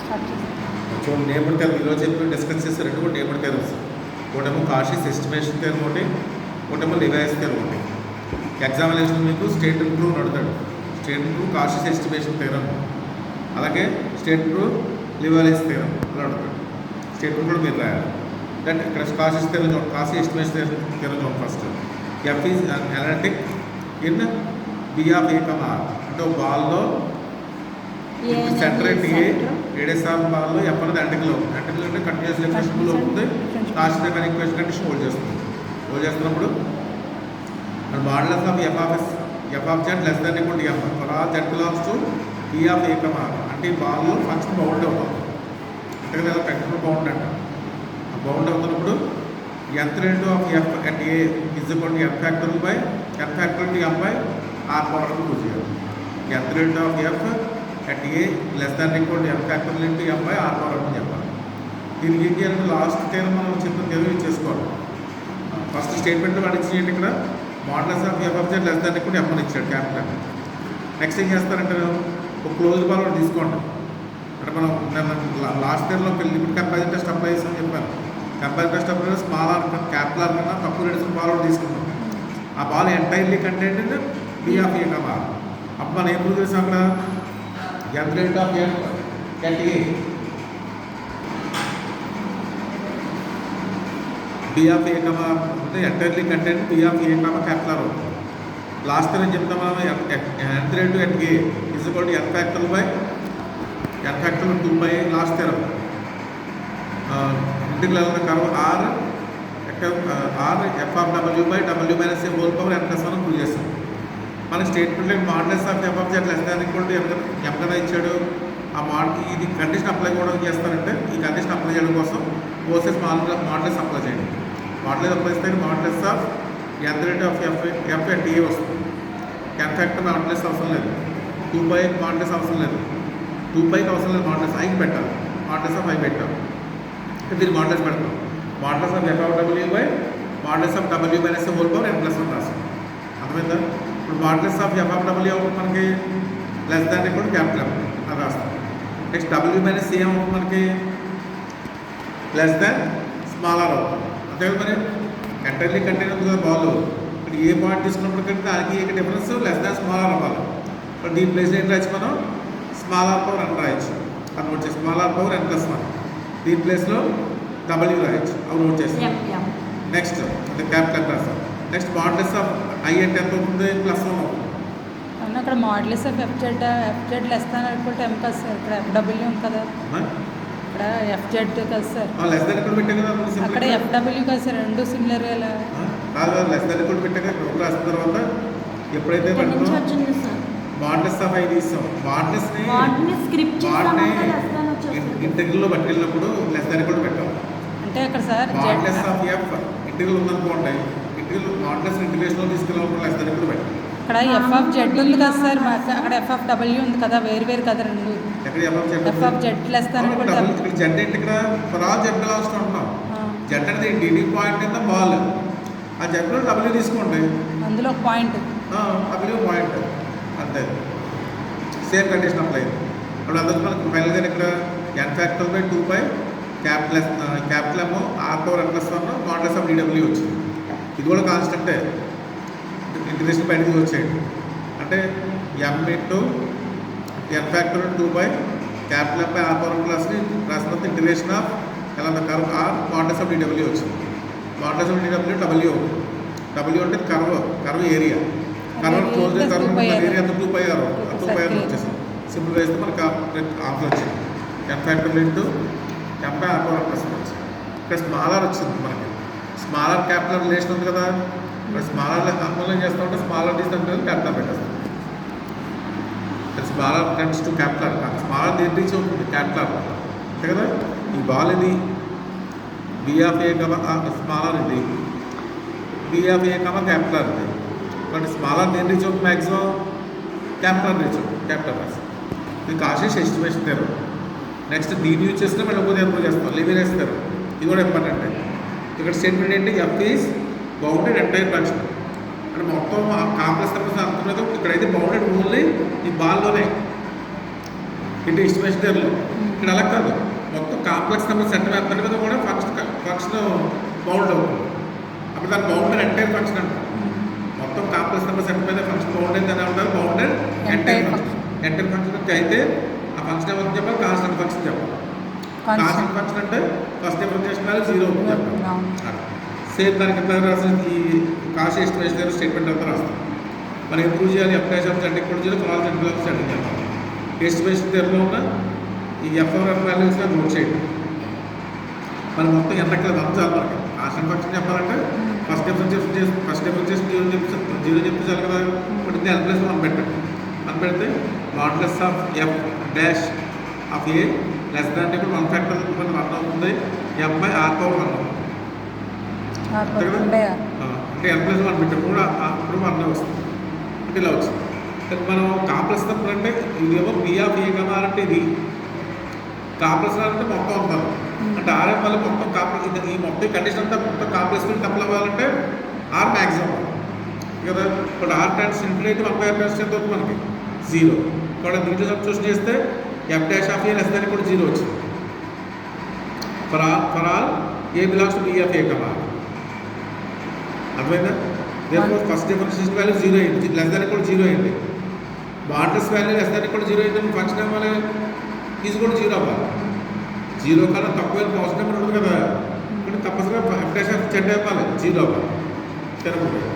చూడండి, named theorem ఈరోజు చెప్పి డిస్కస్ చేసే రెండు కూడా నేమ్డ్ థియరమ్స్. ఒకటేమో కాషీస్ ఎస్టిమేషన్ థియరమ్ ఒకటి, ఒకటేమో లివైస్ థియరమ్ ఒకటి. ఎగ్జామినేషన్ మీకు స్టేట్ ఇంప్రూవ్ అడుగుతాడు. State and prove Cauchy's estimation theorem, అలాగే స్టేట్ ఇంప్రూవ్ లివైస్ థియరమ్ అలా అడుగుతాడు. స్టేట్ ఇంప్రూవ్ కూడా మీరు రాయాలి. దట్ ఇక్కడ కాషీస్ థియరమ్ చూడండి, కాషీ ఎస్టిమేషన్ థియరమ్ చూడండి. First f is analytic in B of A comma are. అంటే ఒక బాల్లో సెంటర్ ఏంటి, ఏడేసార్ బాల్లో ఎఫ్ అనేది ఎంటికలో అంటే కంటిన్యూస్ డిఫరెన్షియబుల్ అవుతుంది. కాస్ట్ మెకానిక్ ఈక్వేషన్ కండిషన్ హోల్డ్ చేస్తున్నప్పుడు modulus of F of Z less than equal to F for all Z belongs to B of A comma are. అంటే ఈ బాల్లో ఫంక్షన్ బౌండ్ అవుతుంది. అంటే కదా కంటిన్యూ బౌండ్ అంట. బౌండ్ అవుతున్నప్పుడు F rate of F at A is equal to F factorial by F factorial to F by R power to చేయాలి. F rate of F at A less than equal to F factorial into F by R power అని చెప్పాలి. దీనికి ఏం చేయాలంటే last theorem మనం చెప్పిన theorem use చేసుకోవాలి. First statement వాడు ఇచ్చేయండి. ఇక్కడ modulus of F of Z less than equal F అని ఇచ్చాడు క్యాపిటల్. నెక్స్ట్ ఏం చేస్తారంటే ఒక క్లోజ్ బాల్ కూడా తీసుకోండి. అంటే మనం లాస్ట్ థియరమ్లో లిమిట్ కంపారిజన్ టెస్ట్ అప్లై చేస్తామని చెప్పాను. కంపారిజన్ టెస్ట్ అప్లై చేస్తే స్మాల్ ఆర్ క్యాపిటల్ ఆర్ కన్నా తక్కువ రేడియస్ బాల్ కూడా తీసుకున్నాం. ఆ ball entirely content B of A comma. అప్పుడు మనం ఏం ప్రూవ్ చేసాం అక్కడ F rate of F at A B of A comma అంటే entirely content B of A comma capital R అవుతుంది. లాస్ట్ టైం చెప్తాం మనం F rate at A is equal to F factorial by F factorial 2 by last theorem integral curve R F of W by W minus A whole power N plus 1 prove చేస్తాం. మన స్టేట్మెంట్లో modulus of F of Z less than equal to F కదా ఇచ్చాడు. ఆ ఇది condition apply కూడా చేస్తారంటే ఈ కండిషన్ అప్లై చేయడం కోసం ఓసెస్ మోడలస్ అప్లై చేయండి. మోడలస్ అప్లై చేస్తే modulus of n rate of F at a వస్తుంది. ఎన్ ఫ్యాక్టర్ మోడలస్ అవసరం లేదు. 2 బై మోడలస్ అవసరం లేదు. 2 బైకి అవసరం లేదు. మోడలస్ ఐకి పెట్టాలి. మోడలస్ ఆఫ్ ఐ పెట్టాలి. దీన్ని మోడలస్ పెడతాం. Modulus of F of W by modulus of W minus whole power N plus 1 రాస్తాం. అర్థమైందా? ఇప్పుడు modulus of F of W అవుతుంది మనకి లెస్ దాన్ ఈక్వల్ క్యాపిటల్ అది రాస్తాం. నెక్స్ట్ డబ్ల్యూ మైనస్ ఏ అవుతుంది మనకి లెస్ దాన్ స్మాల్ ఆర్ అవుతుంది. అంతే కదా మరి ఎంటైర్లీ కంటైన్ ఉంది కదా బాల్. ఇక్కడ ఏ పాయింట్ తీసుకున్నప్పటికంటే దానికి ఏ difference less than small R అవ్వాలి. ఇప్పుడు దీని ప్లేస్ ఏం రాయొచ్చు మనం స్మాల్ ఆర్ పవర్ ఎన్ రాయొచ్చు. అది నోట్ చేసి స్మాల్ ఆర్ పవర్ ఎన్ ప్లస్ 1. దీని ప్లేస్లో డబ్ల్యూ రాయొచ్చు. అవి నోట్ చేస్తాం. నెక్స్ట్ అంటే క్యాపిటల్ రాస్తాం. నెక్స్ట్ మోడలస్ ఆఫ్ ఐ అంటే ఎంత అవుతుంది ప్లస్ 1 అవుతుంది. అక్కడ modulus of F Z less than equal to M కదా సార్. ఇక్కడ ఎఫ్ డబ్ల్యూ ఉంది కదా, ఇక్కడ ఎఫ్ జెడ్ కదా సార్. లెస్ దాన్ ఈక్వల్ పెట్టే కదా అక్కడ ఎఫ్ డబ్ల్యూ కదా సార్. రెండు సిమిలర్గా కాదు. లెస్ దాన్ ఈక్వల్ పెట్టాక రెండు రాసిన తర్వాత ఎప్పుడైతే మోడలస్ ఆఫ్ ఐ తీస్తాం మోడలస్ని ఇంటిగ్రల్లో పట్టుకెళ్ళినప్పుడు లెస్ దాన్ ఈక్వల్ పెట్టాలి. అంటే అక్కడ sir models of F integral ఉందనుకోండి, ఇంటిగ్రల్ మోడలస్ ఇంటిగ్రేషన్లో తీసుకెళ్ళినప్పుడు లెస్ దాన్ ఈక్వల్ పెట్టాలి. ఇక్కడ ఎఫ్ ఆఫ్ జెడ్ ఉంది కదా సార్. అక్కడ ఎఫ్ ఆఫ్ డబ్ల్యూ ఉంది కదా, వేరు కదా రెండు. F of Z less than equal to z ఏంటి ఇక్కడ for all Z belongs to అంటున్నాం. జెడ్ అనేది డిడి పాయింట్ ఇన్ ద బాల్. ఆ జెడ్లో డబ్ల్యూ తీసుకోండి, అందులో పాయింట్ డబ్ల్యూ పాయింట్ అంతే. Same condition apply. ఇప్పుడు అందరూ మనకు ఫైనల్గా ఇక్కడ n factor by 2 by capital ఏమో r power N plus 1 modulus of DW వచ్చింది. ఇది కూడా కాన్స్టెంటే. ఇంటిగ్రేషన్ బయటకు వచ్చేయండి. అంటే M into N factor 2 by capital M by R power ప్లస్ని రాసిన ఇంటిగ్రేషన్ ఆఫ్ ఎలా curve R modulus of DW వచ్చింది. Modulus of DW W. W అంటే curve area. Curve close curve area 2 by R 2 by R వచ్చేసింది. Simple వేస్తే మనకు of వచ్చింది. N factor into M by R power plus వచ్చింది. ఇక్కడ small are వచ్చింది మనకి. స్మాల్ ఆర్ క్యాపిటల్ రిలేషన్ ఉంది కదా. ఇక్కడ స్మాల్ ఆర్ అమలు ఏం చేస్తూ ఉంటే స్మాల్ ఆర్ తీసుకుంటే క్యాపిటల్ పెట్టేస్తాం. Small R tends to capital. Small R దేని రీచ్ అవుతుంది క్యాపిటల్ అంతే కదా. ఈ బాల్ ఇది B of A comma small R ఇది B of A comma capital R ఇది. బట్ స్మాల్ ఆర్ దేని రీచ్ అవుతుంది మ్యాక్సిమం క్యాపిటల్ రీచ్ అవుతుంది. క్యాపిటల్ రాసి ఇది కాషీస్ ఎస్టిమేషన్ థియరమ్. నెక్స్ట్ దీన్ని యూజ్ చేస్తే మళ్ళీ ఇంకో థియరమ్ చేస్తాం లిమిట్ వేస్తారు. ఇది కూడా ఇంపార్టెంట్. ఇక్కడ స్టేట్మెంట్ ఏంటి F is bounded entire function. అంటే మొత్తం కాంప్లెక్స్ నెంబర్స్ అర్థం లేదు. ఇక్కడైతే బౌండెడ్ ఓన్లీ ఈ బాల్లోనే. ఇటు ఎస్టిమేషన్ థియరీలో. ఇక్కడ అలా కాదు, మొత్తం కాంప్లెక్స్ నెంబర్ సెట్ దాని మీద కూడా ఫంక్షన్ బౌండ్ అవుతుంది. అప్పుడు దాని బౌండెడ్ ఎంటైర్ ఫంక్షన్ అంటారు. మొత్తం కాంప్లెక్స్ నెంబర్ సెట్ మీద ఫంక్షన్ బౌండెడ్ అని ఉంటారు. Bounded entire function. Entire function అయితే ఆ ఫంక్షన్ ఏమని చెప్పాలి, కాన్స్టెంట్ ఫంక్షన్ చెప్పాలి. కాన్స్టెంట్ ఫంక్షన్ అంటే ఫస్ట్ డిఫరెన్షియేషన్ వాల్యూ 0 అవుతుంది చెప్పాలి. సేమ్ దానికి ఎంత రాసిన ఈ కాస్ట్ ఎస్టిమేషన్ స్టేట్మెంట్ అంతా రాస్తాం. మనం ఇంప్రూవ్ చేయాలి. F is of z equal 0 for all Z belongs z చెప్పాలి. ఎస్టిమేషన్ థియరీలో ఉన్న ఈ ఎఫ్ఆర్ఎఫ్ వాల్యూస్ నోట్ చేయండి. మనం మొత్తం ఎంతక్కలేదు అంత చాలు. మనకి కాన్స్టెంట్ ఫంక్షన్ చెప్పాలంటే ఫస్ట్ డిఫరెన్షియేషన్ 0 చెప్తే చాలు కదా. ఇప్పుడు ఇది N+1 పెట్టండి. అని పెడితే modulus of F dash of A less దాన్ ఇప్పుడు 1 ఫ్యాక్టర్ 1 అవుతుంది. ఎఫ్ బై ఆర్ పవర్ 1 అవుతుంది. అంతే కదా. అంటే N+1 పెట్టినప్పుడు కూడా అప్పుడు 1 వస్తుంది. అంటే ఇలా వచ్చింది. మనం కాంప్లెక్స్ నెంబర్ అంటే ఇదేమో బి ఆఫ్ ఏ కమా అంటే ఇది కాంప్లెక్స్ అంటే మొత్తం ఉంటారు. అంటే ఆర్ఎం వల్ల మొత్తం కాంప్లెక్స్ ఈ మొత్తం కండిషన్ అంతా మొత్తం కాంప్లెక్స్ టప్పులు అవ్వాలంటే ఆర్ మ్యాక్సిమం కదా. ఇప్పుడు are tense infinity 1/r tense ఎంత అవుతుంది మనకి 0. ఇక్కడ దీంట్లో సబ్స్టిట్యూషన్ చేస్తే F dash of A less than కూడా 0 వచ్చింది. For all A belongs to B of A comma. అర్థమైందా? దేనికోసం ఫస్ట్ డిఫరెన్షియేషన్ వాల్యూ 0 అయింది. లెస్ దాన్ కూడా 0 అయింది. మాడ్యులస్ వాల్యూ లెస్ దాన్ కూడా 0 అయింది. ఫంక్షన్ అవ్వాలి ఇది కూడా 0 అవ్వాలి. 0 కన్నా తక్కువ పాజిటివ్ నెంబర్ ఉంటుంది కదా. ఇక్కడ తప్పనిసరిగా ఎఫ్ డాష్ ఆఫ్ జెడ్ అవ్వాలి 0 అవ్వాలి. సరిపోతుంది.